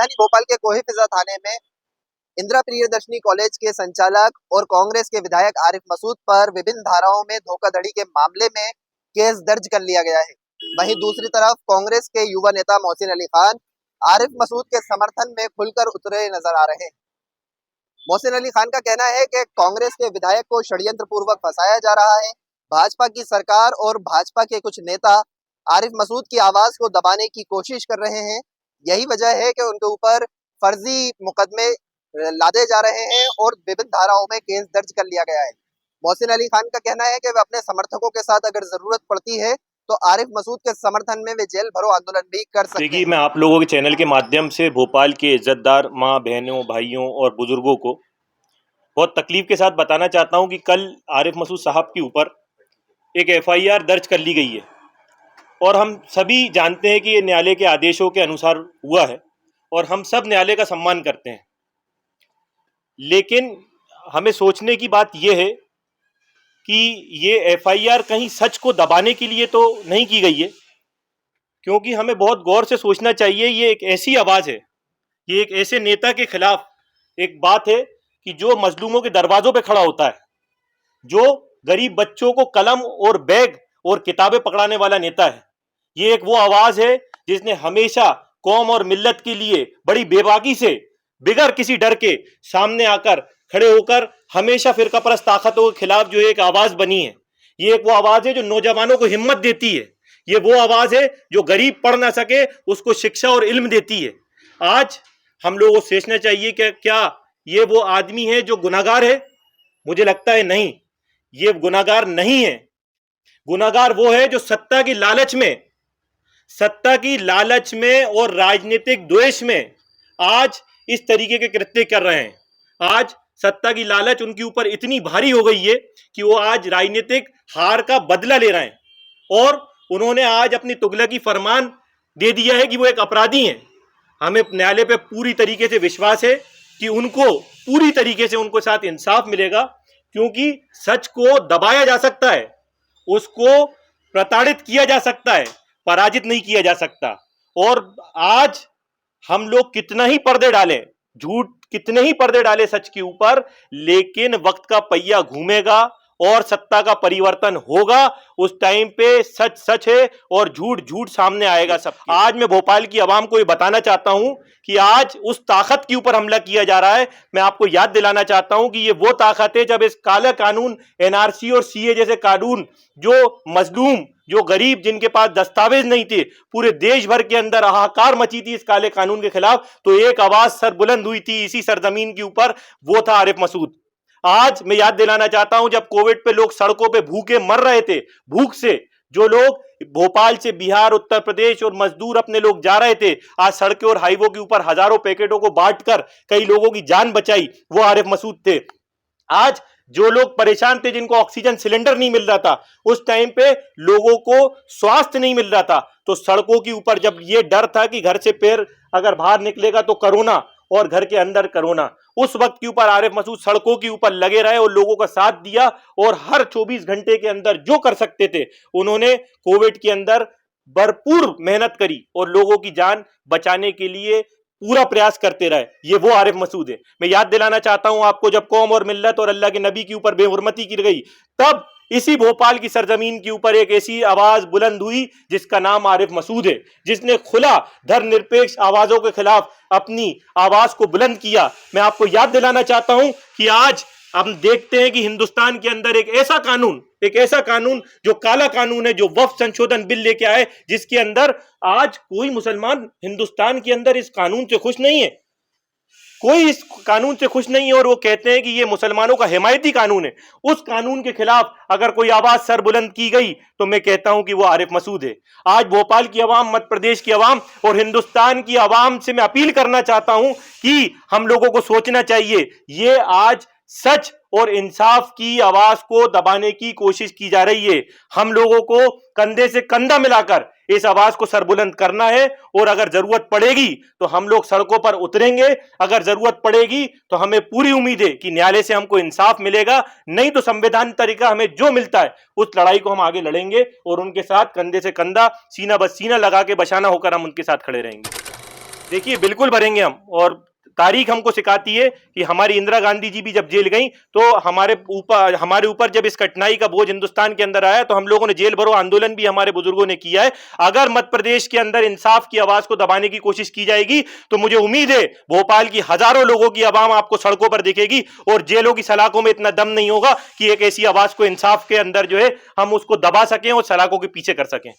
राजधानी भोपाल के कोहे-फिजा थाने में इंदिरा प्रियदर्शनी कॉलेज के संचालक और कांग्रेस के विधायक आरिफ मसूद पर विभिन्न धाराओं में धोखाधड़ी के मामले में केस दर्ज कर लिया गया है। वहीं दूसरी तरफ कांग्रेस के युवा नेता मोहसिन अली खान आरिफ मसूद के समर्थन में खुलकर उतरे नजर आ रहे हैं। मोहसिन अली खान का कहना है कि कांग्रेस के विधायक को षड्यंत्र पूर्वक फंसाया जा रहा है। भाजपा की सरकार और भाजपा के कुछ नेता आरिफ मसूद की आवाज को दबाने की कोशिश कर रहे हैं। यही वजह है कि उनके ऊपर फर्जी मुकदमे लादे जा रहे हैं और विभिन्न धाराओं में केस दर्ज कर लिया गया है। मोहसिन अली खान का कहना है कि वे अपने समर्थकों के साथ अगर जरूरत पड़ती है तो आरिफ मसूद के समर्थन में वे जेल भरो आंदोलन भी कर सकते हैं। देखिए, मैं आप लोगों के चैनल के माध्यम से भोपाल के इज्जतदार माँ बहनों भाइयों और बुजुर्गों को बहुत तकलीफ के साथ बताना चाहता हूं कि कल आरिफ मसूद साहब के ऊपर एक एफआईआर दर्ज कर ली गई है और हम सभी जानते हैं कि ये न्यायालय के आदेशों के अनुसार हुआ है और हम सब न्यायालय का सम्मान करते हैं। लेकिन हमें सोचने की बात यह है कि ये एफआईआर कहीं सच को दबाने के लिए तो नहीं की गई है, क्योंकि हमें बहुत गौर से सोचना चाहिए। ये एक ऐसी आवाज़ है, ये एक ऐसे नेता के खिलाफ एक बात है कि जो मजलूमों के दरवाजों पे खड़ा होता है, जो गरीब बच्चों को कलम और बैग और किताबें पकड़ाने वाला नेता है। ये एक वो आवाज़ है जिसने हमेशा कौम और मिल्लत के लिए बड़ी बेबाकी से बिगर किसी डर के सामने आकर खड़े होकर हमेशा फिरकापरस्त ताकतों के खिलाफ जो एक आवाज बनी है। ये एक वो आवाज है जो नौजवानों को हिम्मत देती है। ये वो आवाज है जो गरीब पढ़ ना सके उसको शिक्षा और इल्म देती है। आज हम लोगों को सोचना चाहिए कि क्या ये वो आदमी है जो गुनाहगार है? मुझे लगता है नहीं, ये गुनाहगार नहीं है। गुनाहगार वो है जो सत्ता की लालच में और राजनीतिक द्वेष में आज इस तरीके के कृत्य कर रहे हैं। आज सत्ता की लालच उनके ऊपर इतनी भारी हो गई है कि वो आज राजनीतिक हार का बदला ले रहे हैं और उन्होंने आज अपनी तुगलकी फरमान दे दिया है कि वो एक अपराधी हैं। हमें न्यायालय पे पूरी तरीके से विश्वास है कि उनको पूरी तरीके से उनको साथ इंसाफ मिलेगा, क्योंकि सच को दबाया जा सकता है, उसको प्रताड़ित किया जा सकता है, पराजित नहीं किया जा सकता। और आज हम लोग कितना ही पर्दे डालें, झूठ कितने ही पर्दे डाले सच के ऊपर, लेकिन वक्त का पहिया घूमेगा और सत्ता का परिवर्तन होगा। उस टाइम पे सच सच है और झूठ झूठ सामने आएगा सब। आज मैं भोपाल की आवाम को ये बताना चाहता हूं कि आज उस ताकत के ऊपर हमला किया जा रहा है। मैं आपको याद दिलाना चाहता हूं कि ये वो ताकत है जब इस काला कानून एनआरसी और सीए जैसे कानून जो मजलूम, जो गरीब, जिनके पास दस्तावेज नहीं थे, पूरे देश भर के अंदर हाहाकार मची थी इस काले कानून के खिलाफ, तो एक आवाज सर बुलंद हुई थी इसी सरजमीन के ऊपर, वो था आरिफ मसूद। आज मैं याद दिलाना चाहता हूं, जब कोविड पे लोग सड़कों पे भूखे मर रहे थे, भूख से जो लोग भोपाल से बिहार, उत्तर प्रदेश और मजदूर अपने लोग जा रहे थे, आज सड़कों और हाईवे के ऊपर हजारों पैकेटों को बांटकर कई लोगों की जान बचाई, वो आरिफ मसूद थे। आज जो लोग परेशान थे, जिनको ऑक्सीजन सिलेंडर नहीं मिल रहा था, उस टाइम पे लोगों को स्वास्थ्य नहीं मिल रहा था, तो सड़कों के ऊपर जब ये डर था कि घर से पैर अगर बाहर निकलेगा तो कोरोना और घर के अंदर कोरोना, उस वक्त के ऊपर आरिफ मसूद सड़कों के ऊपर लगे रहे और लोगों का साथ दिया और हर 24 घंटे के अंदर जो कर सकते थे उन्होंने कोविड के अंदर भरपूर मेहनत करी और लोगों की जान बचाने के लिए पूरा प्रयास करते रहे। ये वो आरिफ मसूद है। मैं याद दिलाना चाहता हूं आपको, जब कौम और मिल्लत और अल्लाह के नबी के ऊपर बेहुरमती की गई, तब इसी भोपाल की सरजमीन के ऊपर एक ऐसी आवाज बुलंद हुई जिसका नाम आरिफ मसूद है, जिसने खुला धर्मनिरपेक्ष आवाजों के खिलाफ अपनी आवाज को बुलंद किया। मैं आपको याद दिलाना चाहता हूं कि आज हम देखते हैं कि हिंदुस्तान के अंदर एक ऐसा कानून जो काला कानून है, जो वक्फ संशोधन बिल लेके आए, जिसके अंदर आज कोई मुसलमान हिंदुस्तान के अंदर इस कानून से खुश नहीं है, कोई इस कानून से खुश नहीं है और वो कहते हैं कि ये मुसलमानों का हिमायती कानून है। उस कानून के खिलाफ अगर कोई आवाज सर बुलंद की गई तो मैं कहता हूं कि वो आरिफ मसूद है। आज भोपाल की आवाम, मध्य प्रदेश की आवाम और हिंदुस्तान की आवाम से मैं अपील करना चाहता हूं कि हम लोगों को सोचना चाहिए, ये आज सच और इंसाफ की आवाज को दबाने की कोशिश की जा रही है। हम लोगों को कंधे से कंधा मिलाकर इस आवाज को सरबुलंद करना है और अगर जरूरत पड़ेगी तो हम लोग सड़कों पर उतरेंगे। अगर जरूरत पड़ेगी तो हमें पूरी उम्मीद है कि न्यायालय से हमको इंसाफ मिलेगा, नहीं तो संवैधानिक तरीका हमें जो मिलता है उस लड़ाई को हम आगे लड़ेंगे और उनके साथ कंधे से कंधा, सीना बस सीना लगा के बशाना होकर हम उनके साथ खड़े रहेंगे। देखिए बिल्कुल भरेंगे हम, और तारीख हमको सिखाती है कि हमारी इंदिरा गांधी जी भी जब जेल गई तो हमारे ऊपर जब इस कठिनाई का बोझ हिंदुस्तान के अंदर आया तो हम लोगों ने जेल भरो आंदोलन भी हमारे बुजुर्गों ने किया है। अगर मध्य प्रदेश के अंदर इंसाफ की आवाज को दबाने की कोशिश की जाएगी तो मुझे उम्मीद है भोपाल की हजारों लोगों की आवाम आपको सड़कों पर दिखेगी, और जेलों की सलाखों में इतना दम नहीं होगा कि एक ऐसी आवाज को इंसाफ के अंदर जो है हम उसको दबा सकें और सलाखों के पीछे कर सकें।